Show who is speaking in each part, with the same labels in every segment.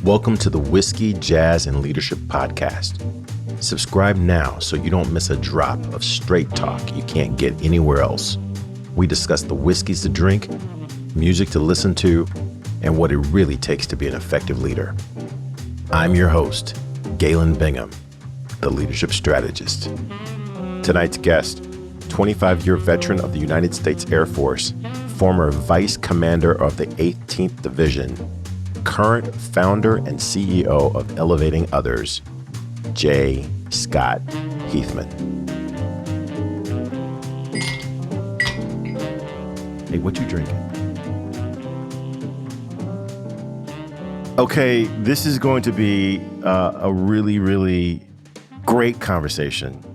Speaker 1: Welcome to the Whiskey, Jazz, and Leadership Podcast. Subscribe now so you don't miss a drop of straight talk you can't get anywhere else. We discuss the whiskeys to drink, music to listen to, and what it really takes to be an effective leader. I'm your host, Galen Bingham, the leadership strategist. Tonight's guest, 25-year veteran of the United States Air Force, former vice commander of the 18th Division, current founder and CEO of Elevating Others, Scot Heathman. Hey, what you drinking? Okay, this is going to be a really, really great conversation.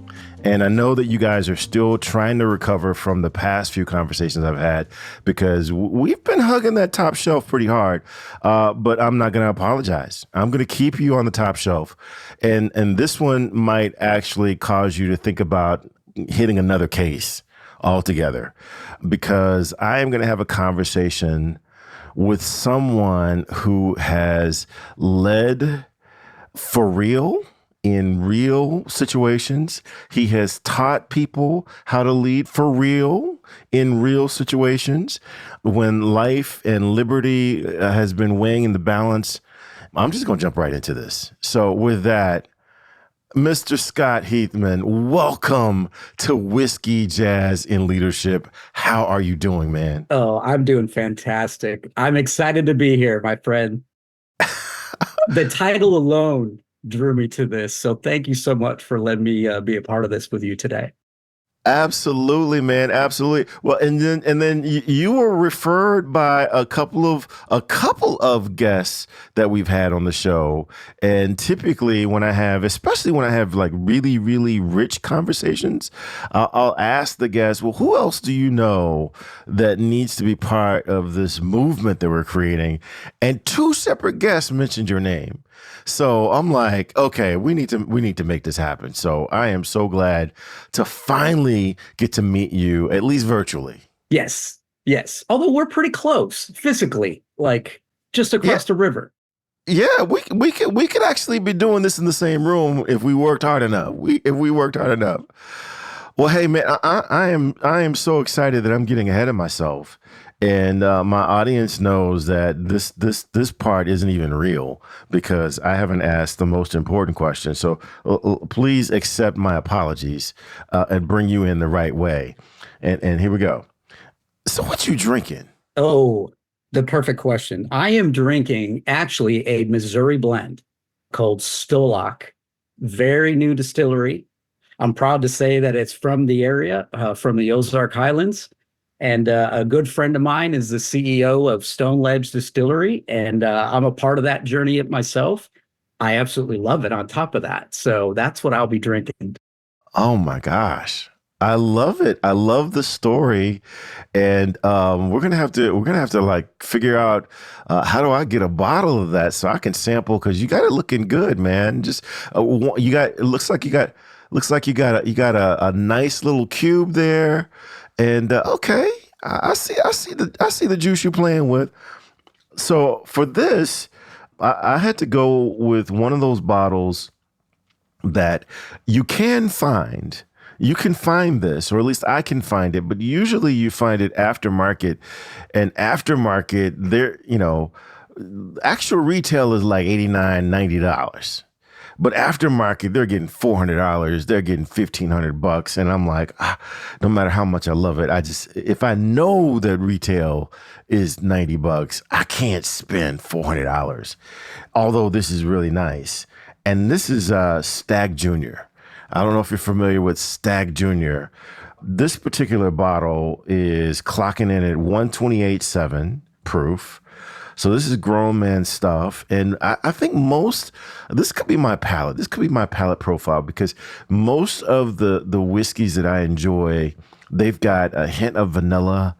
Speaker 1: And I know that you guys are still trying to recover from the past few conversations I've had because we've been hugging that top shelf pretty hard. But I'm not going to apologize. I'm going to keep you on the top shelf. And this one might actually cause you to think about hitting another case altogether, because I am going to have a conversation with someone who has led for real in real situations. He has taught people how to lead for real in real situations. When life and liberty has been weighing in the balance, I'm just going to jump right into this. So with that, Mr. Scot Heathman, welcome to Whiskey, Jazz, and Leadership. How are you doing, man?
Speaker 2: Oh, I'm doing fantastic. I'm excited to be here, my friend. The title alone drew me to this. So thank you so much for letting me be a part of this with you today.
Speaker 1: Absolutely, man. Absolutely. Well, and then you were referred by a couple of guests that we've had on the show. And typically especially when I have like really, really rich conversations, I'll ask the guests, well, who else do you know that needs to be part of this movement that we're creating? And two separate guests mentioned your name. So I'm like, okay, we need to make this happen. So I am so glad to finally get to meet you, at least virtually.
Speaker 2: Yes. Although we're pretty close physically, like just across the river.
Speaker 1: Yeah, we could actually be doing this in the same room if we worked hard enough. Well, hey man, I am so excited that I'm getting ahead of myself. And my audience knows that this part isn't even real because I haven't asked the most important question. So please accept my apologies and bring you in the right way. And here we go. So what you drinking?
Speaker 2: Oh, the perfect question. I am drinking actually a Missouri blend called Stolock, very new distillery. I'm proud to say that it's from the area, from the Ozark Highlands. And a good friend of mine is the CEO of Stone Ledge Distillery, and I'm a part of that journey myself. I absolutely love it on top of that. So that's what I'll be drinking.
Speaker 1: Oh my gosh. I love it. I love the story. And we're gonna have to like figure out how do I get a bottle of that so I can sample, because you got it looking good, man. Just it looks like you got a nice little cube there. And okay, I see the juice you're playing with. So for this, I had to go with one of those bottles that you can find. You can find this, or at least I can find it, but usually you find it aftermarket. And aftermarket, actual retail is like $89, $90. But aftermarket, they're getting $400. They're getting $1,500, and I'm like, no matter how much I love it, if I know that retail is $90, I can't spend $400. Although this is really nice, and this is Stag Junior. I don't know if you're familiar with Stag Junior. This particular bottle is clocking in at 128.7 proof. So this is grown man stuff. And I think this could be my palate. This could be my palate profile, because most of the whiskeys that I enjoy, they've got a hint of vanilla.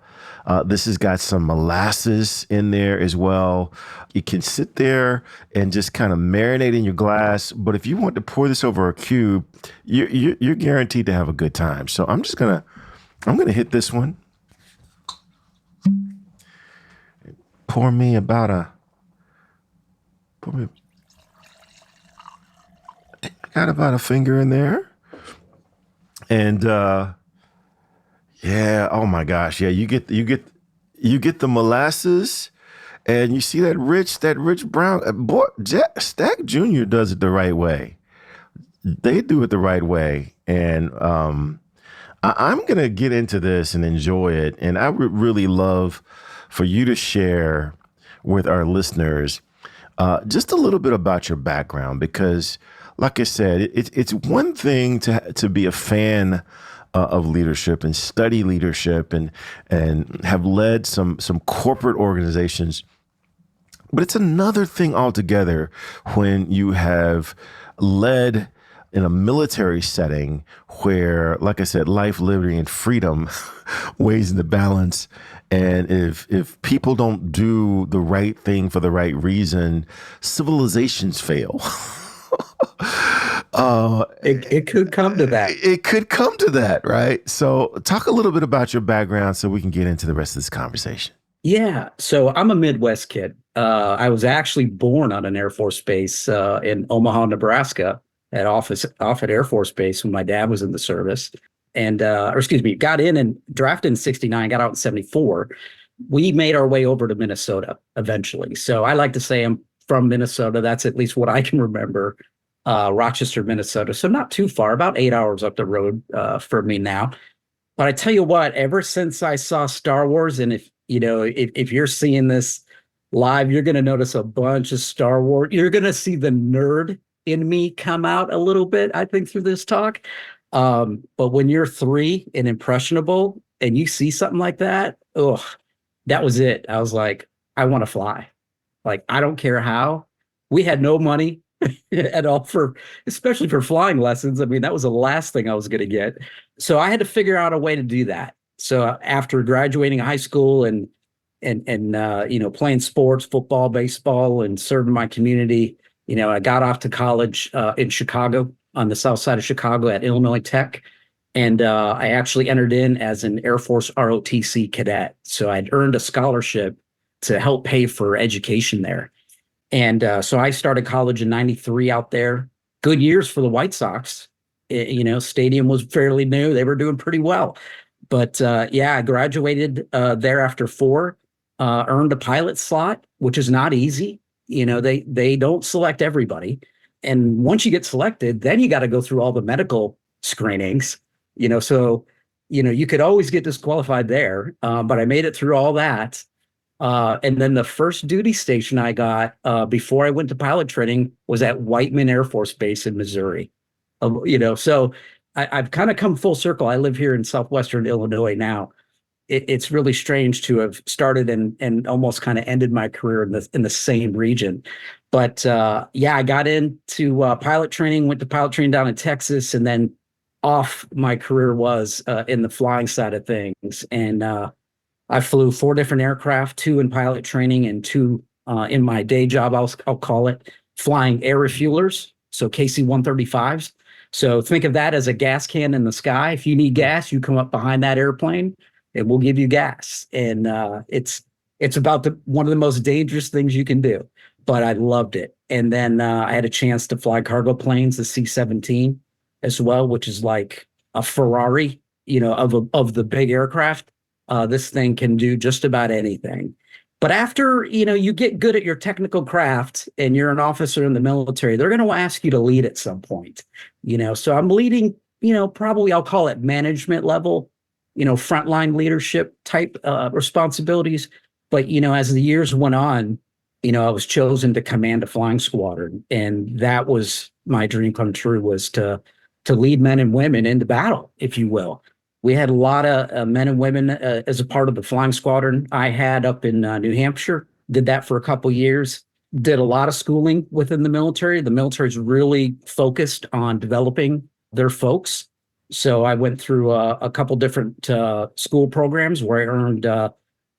Speaker 1: This has got some molasses in there as well. You can sit there and just kind of marinate in your glass. But if you want to pour this over a cube, you're guaranteed to have a good time. So I'm gonna hit this one. Pour me about Put me. Got about a finger in there. And yeah, oh my gosh, yeah, you get the molasses, and you see that rich brown. Boy, Stack Junior does it the right way. They do it the right way, and I'm gonna get into this and enjoy it. And I would really love for you to share with our listeners just a little bit about your background, because, like I said, it's one thing to be a fan of leadership and study leadership and have led some corporate organizations, but it's another thing altogether when you have led in a military setting where, like I said, life, liberty, and freedom weighs in the balance. And if people don't do the right thing for the right reason, civilizations fail.
Speaker 2: It could come to that.
Speaker 1: It could come to that, right? So talk a little bit about your background so we can get into the rest of this conversation.
Speaker 2: Yeah. So I'm a Midwest kid. I was actually born on an Air Force base in Omaha, Nebraska, at Offutt Air Force Base when my dad was in the service. And, or excuse me, got in and drafted in 69, got out in 74. We made our way over to Minnesota eventually. So I like to say I'm from Minnesota. That's at least what I can remember. Rochester, Minnesota. So not too far, about 8 hours up the road for me now. But I tell you what, ever since I saw Star Wars, and if you're seeing this live, you're going to notice a bunch of Star Wars. You're going to see the nerd in me come out a little bit, I think, through this talk. But when you're 3 and impressionable and you see something like that, that was it. I was like, I want to fly. Like, I don't care how. We had no money at all especially for flying lessons. I mean, that was the last thing I was going to get. So I had to figure out a way to do that. So after graduating high school and playing sports, football, baseball, and serving my community, I got off to college in Chicago, on the south side of Chicago at Illinois Tech. And I actually entered in as an Air Force ROTC cadet. So I'd earned a scholarship to help pay for education there. And so I started college in 93 out there. Good years for the White Sox. Stadium was fairly new. They were doing pretty well. But I graduated there after 4, earned a pilot slot, which is not easy. They don't select everybody. And once you get selected, then you got to go through all the medical screenings, so you could always get disqualified there. But I made it through all that. And then the first duty station I got before I went to pilot training was at Whiteman Air Force Base in Missouri. So I've kind of come full circle. I live here in southwestern Illinois now. It's really strange to have started and almost kind of ended my career in the same region. But I got into pilot training, went to pilot training down in Texas, and then off my career was in the flying side of things. And I flew 4 different aircraft, 2 in pilot training and 2 in my day job, I'll call it, flying air refuelers, so KC-135s. So think of that as a gas can in the sky. If you need gas, you come up behind that airplane, and we'll give you gas. And it's about one of the most dangerous things you can do, but I loved it. And then I had a chance to fly cargo planes, the C-17 as well, which is like a Ferrari, of the big aircraft. This thing can do just about anything. But after, you get good at your technical craft and you're an officer in the military, they're going to ask you to lead at some point, So I'm leading, probably I'll call it management level, frontline leadership type responsibilities. But, as the years went on, I was chosen to command a flying squadron. And that was my dream come true, was to lead men and women into battle, if you will. We had a lot of men and women as a part of the flying squadron I had up in New Hampshire. Did that for a couple years. Did a lot of schooling within the military. The military is really focused on developing their folks. So I went through a couple different school programs where I earned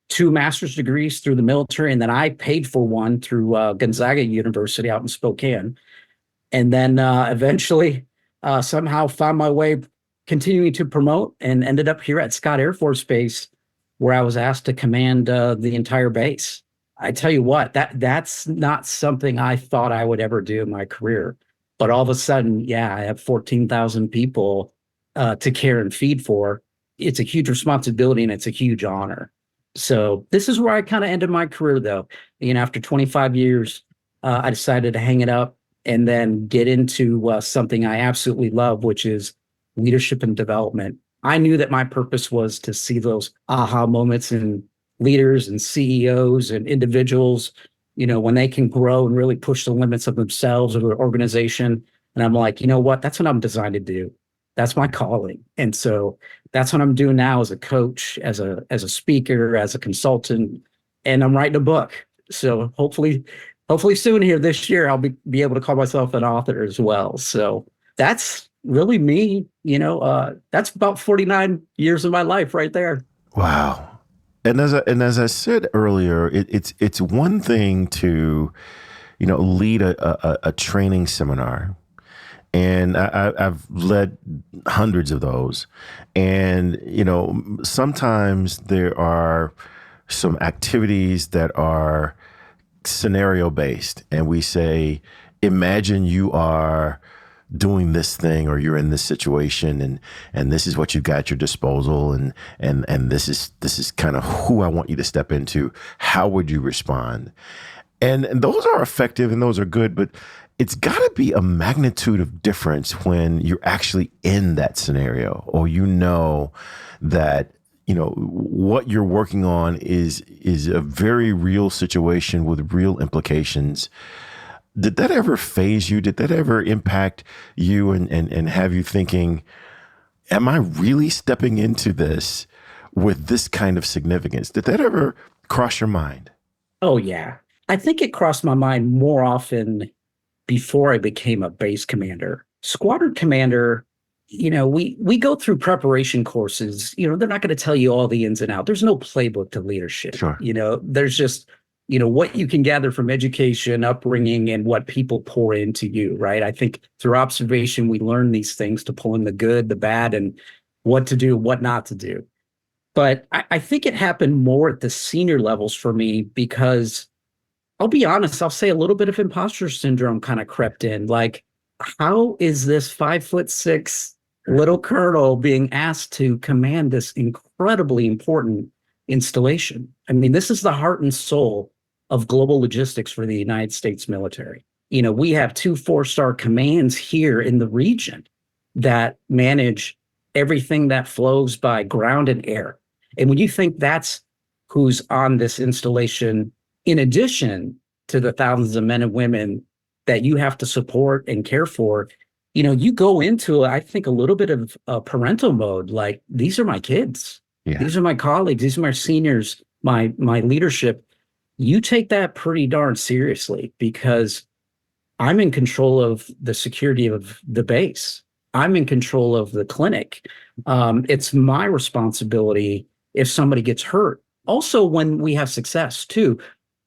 Speaker 2: 2 master's degrees through the military, and then I paid for one through Gonzaga University out in Spokane. And then eventually somehow found my way continuing to promote and ended up here at Scot Air Force Base, where I was asked to command the entire base. I tell you what, that's not something I thought I would ever do in my career. But all of a sudden, yeah, I have 14,000 people to care and feed for. It's a huge responsibility and it's a huge honor. So this is where I kind of ended my career, though. After 25 years, I decided to hang it up and then get into something I absolutely love, which is leadership and development. I knew that my purpose was to see those aha moments in leaders and CEOs and individuals, when they can grow and really push the limits of themselves or their organization. And I'm like, you know what? That's what I'm designed to do. That's my calling. And so that's what I'm doing now as a coach, as a speaker, as a consultant, and I'm writing a book. So hopefully soon here this year, I'll be able to call myself an author as well. So that's really me, that's about 49 years of my life right there.
Speaker 1: Wow. And as I said earlier, it's one thing to, lead a training seminar. And I've led hundreds of those. And, sometimes there are some activities that are scenario based. And we say, imagine you are doing this thing or you're in this situation and this is what you've got at your disposal and this is kind of who I want you to step into. How would you respond? And those are effective and those are good, but it's got to be a magnitude of difference when you're actually in that scenario or that what you're working on is a very real situation with real implications. Did that ever phase you? Did that ever impact you and have you thinking, am I really stepping into this with this kind of significance? Did that ever cross your mind?
Speaker 2: Oh, yeah. I think it crossed my mind more often before I became a base commander. Squadron commander, we go through preparation courses. They're not going to tell you all the ins and outs. There's no playbook to leadership.
Speaker 1: Sure.
Speaker 2: There's just what you can gather from education, upbringing, and what people pour into you, right? I think through observation, we learn these things to pull in the good, the bad, and what to do, what not to do. But I think it happened more at the senior levels for me because I'll be honest, I'll say a little bit of imposter syndrome kind of crept in. Like, how is this 5'6" little colonel being asked to command this incredibly important installation? I mean, this is the heart and soul of global logistics for the United States military. We have 2 4-star commands here in the region that manage everything that flows by ground and air. And when you think that's who's on this installation, in addition to the thousands of men and women that you have to support and care for, you go into, I think, a little bit of a parental mode. Like, these are my kids.
Speaker 1: Yeah.
Speaker 2: These are my colleagues. These are my seniors, my leadership. You take that pretty darn seriously because I'm in control of the security of the base. I'm in control of the clinic. It's my responsibility if somebody gets hurt. Also, when we have success too,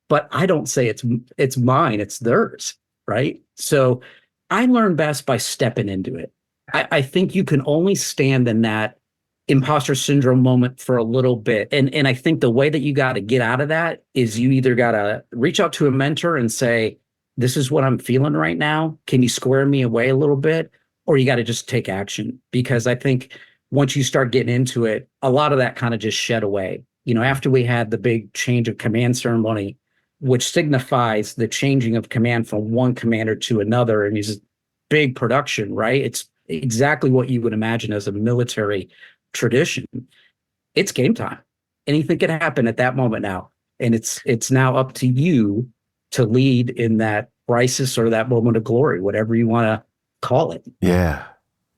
Speaker 2: but I don't say it's mine, it's theirs, right? So I learn best by stepping into it. I think you can only stand in that imposter syndrome moment for a little bit. And I think the way that you got to get out of that is you either got to reach out to a mentor and say, this is what I'm feeling right now. Can you square me away a little bit? Or you got to just take action. Because I think once you start getting into it, a lot of that kind of just shed away. After we had the big change of command ceremony, which signifies the changing of command from one commander to another, and is big production, right? It's exactly what you would imagine as a military tradition. It's game time. Anything can happen at that moment now. And it's now up to you to lead in that crisis or that moment of glory, whatever you want to call it.
Speaker 1: Yeah.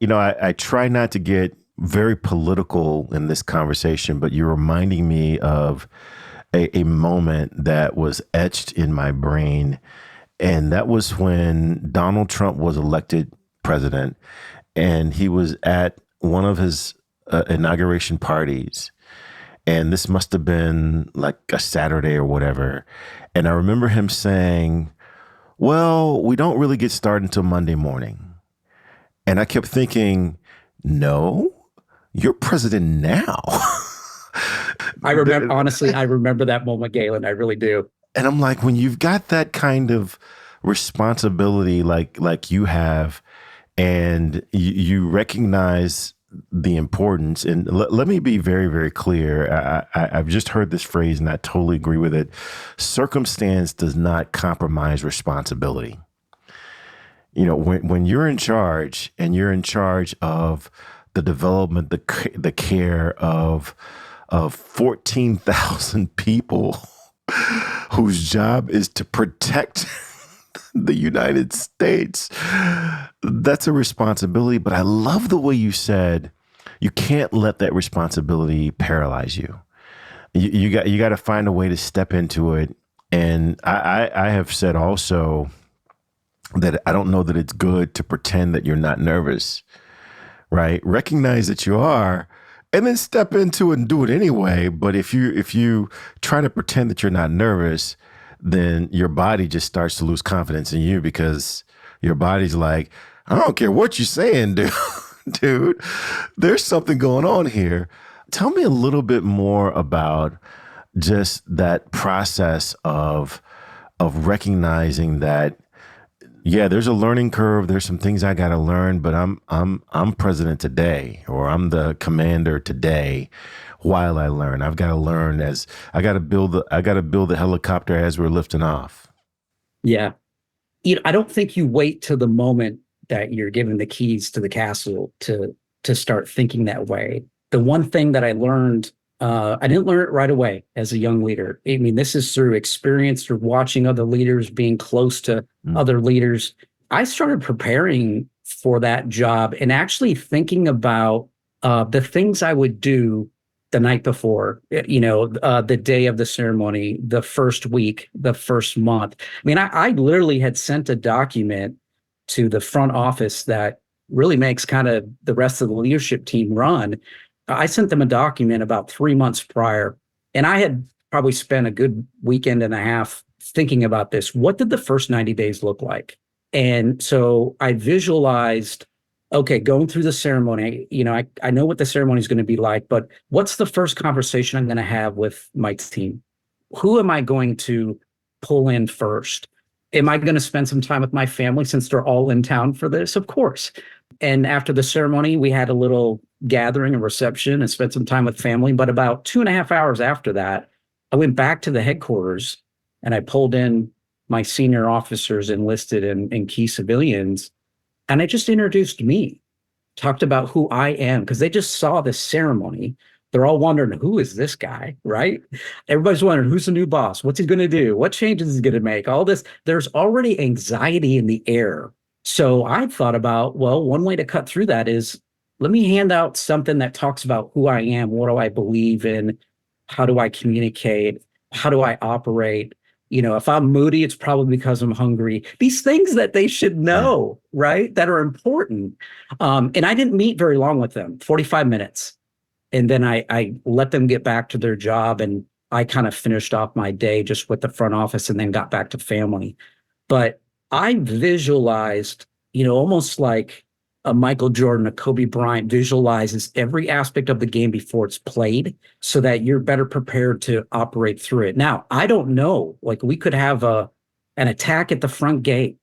Speaker 1: I try not to get very political in this conversation, but you're reminding me of a moment that was etched in my brain. And that was when Donald Trump was elected president and he was at one of his inauguration parties. And this must have been like a Saturday or whatever. And I remember him saying, well, we don't really get started until Monday morning. And I kept thinking, no, you're president now.
Speaker 2: I remember, honestly, I remember that moment, Galen. I really do.
Speaker 1: And I'm like, when you've got that kind of responsibility, like you have, and you recognize the importance. And let me be very, very clear. I've just heard this phrase, and I totally agree with it. Circumstance does not compromise responsibility. You know, when you're in charge, and you're in charge of the development, the care of 14,000 people whose job is to protect the United States, that's a responsibility. But I love the way you said you can't let that responsibility paralyze you. You got to find a way to step into it. And I have said also that I don't know that it's good to pretend that you're not nervous, right? Recognize that you are, and then step into it and do it anyway. But if you try to pretend that you're not nervous, then your body just starts to lose confidence in you, because your body's like, I don't care what you're saying, dude. Dude, there's something going on here. Tell me a little bit more about just that process of recognizing that, yeah, there's a learning curve. There's some things I got to learn, but I'm president today, or I'm the commander today. While I learn, I've got to learn as I got to build the helicopter as we're lifting off.
Speaker 2: Yeah. I don't think you wait till the moment that you're given the keys to the castle to start thinking that way. The one thing that I learned, I didn't learn it right away as a young leader. I mean, this is through experience, through watching other leaders, being close to other leaders. I started preparing for that job and actually thinking about the things I would do the night before, the day of the ceremony, the first week, the first month. I mean, I literally had sent a document to the front office that really makes kind of the rest of the leadership team run. I sent them a document about 3 months prior, and I had probably spent a good weekend and a half thinking about this. What did the first 90 days look like? And so I visualized, okay, going through the ceremony, I know what the ceremony is going to be like, but what's the first conversation I'm going to have with my team? Who am I going to pull in first? Am I going to spend some time with my family since they're all in town for this? Of course. And after the ceremony, we had a little gathering, a reception, and spent some time with family. But about 2.5 hours after that, I went back to the headquarters and I pulled in my senior officers enlisted and key civilians. And I just introduced me, talked about who I am, because they just saw this ceremony. They're all wondering, who is this guy, right? Everybody's wondering, who's the new boss? What's he going to do? What changes is he going to make? All this. There's already anxiety in the air. So I thought about, well, one way to cut through that is, let me hand out something that talks about who I am, what do I believe in, how do I communicate, how do I operate? If I'm moody, it's probably because I'm hungry. These things that they should know, right? That are important. And I didn't meet very long with them, 45 minutes. And then I let them get back to their job, and I kind of finished off my day just with the front office and then got back to family. But I visualized, almost like a Michael Jordan, a Kobe Bryant visualizes every aspect of the game before it's played so that you're better prepared to operate through it. Now, I don't know, like we could have an attack at the front gate.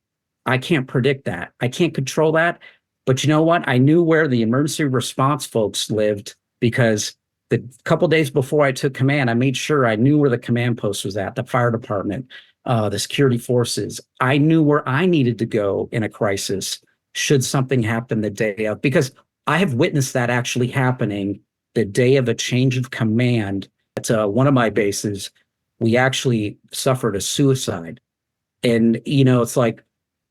Speaker 2: I can't predict that. I can't control that. But you know what? I knew where the emergency response folks lived, because the couple days before I took command, I made sure I knew where the command post was at, the fire department, the security forces. I knew where I needed to go in a crisis should something happen the day of, because I have witnessed that actually happening the day of a change of command. At one of my bases, we actually suffered a suicide. And, it's like,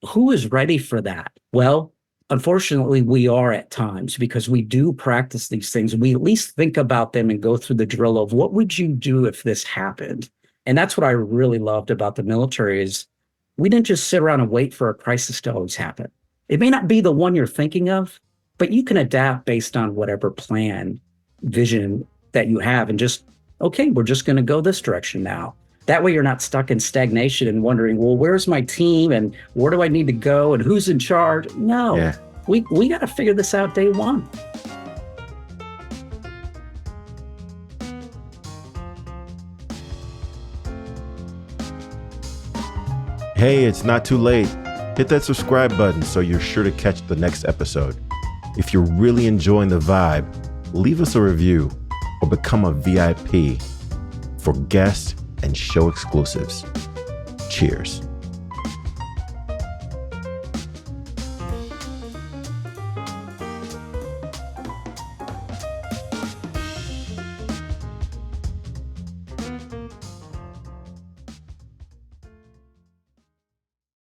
Speaker 2: who is ready for that? Well, unfortunately, we are at times, because we do practice these things. We at least think about them and go through the drill of, what would you do if this happened? And that's what I really loved about the military, is we didn't just sit around and wait for a crisis to always happen. It may not be the one you're thinking of, but you can adapt based on whatever plan, vision that you have, and just, okay, we're just going to go this direction now. That way you're not stuck in stagnation and wondering, well, where's my team and where do I need to go and who's in charge? No, we got to figure this out day one.
Speaker 1: Hey, it's not too late. Hit that subscribe button so you're sure to catch the next episode. If you're really enjoying the vibe, leave us a review or become a VIP for guest and show exclusives. Cheers.